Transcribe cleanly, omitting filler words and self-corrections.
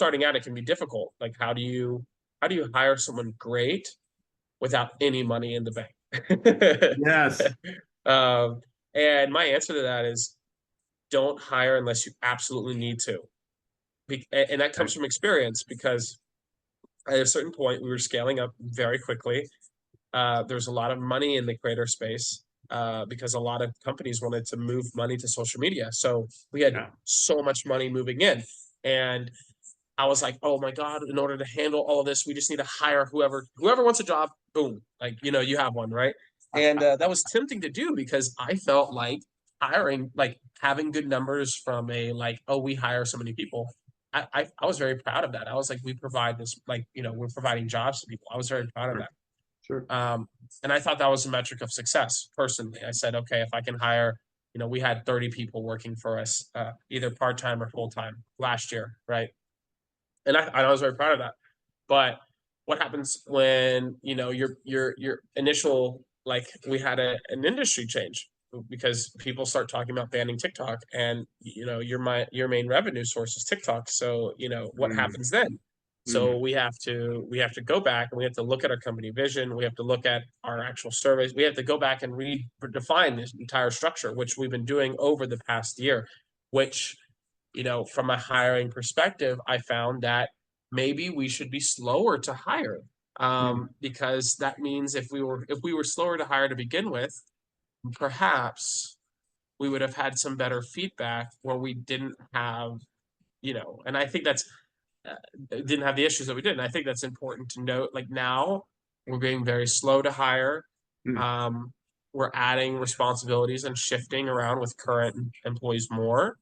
starting out, it can be difficult. Like, how do you hire someone great without any money in the bank? Yes. um, and my answer to that is don't hire unless you absolutely need to. And that comes Right. from experience because at a certain point we were scaling up very quickly. There's a lot of money in the creator space because a lot of companies wanted to move money to social media. So we had Yeah. so much money moving in. And I was like, oh my God, in order to handle all of this, we just need to hire whoever wants a job, boom, like, you have one, right? And that was tempting to do because I felt like hiring, like having good numbers from a like, oh, we hire so many people. I was very proud of that. I was like, we provide this, like, we're providing jobs to people. I was very proud of Sure. that. Sure. And I thought that was a metric of success personally. I said, okay, if I can hire, we had 30 people working for us, either part time or full time last year, right? And I was very proud of that. But what happens when your initial, like, we had an industry change because people start talking about banning TikTok, and your main revenue source is TikTok. So what Mm, happens then? So mm, we have to go back and we have to look at our company vision. We have to look at our actual surveys. We have to go back and redefine this entire structure, which we've been doing over the past year, which from a hiring perspective, I found that maybe we should be slower to hire. mm. Because that means if we were slower to hire to begin with, perhaps we would have had some better feedback where we didn't have, and I think that's uh, didn't have the issues that we did. And I think that's important to note. Like now, we're being very slow to hire. Mm. Um, we're adding responsibilities and shifting around with current employees more.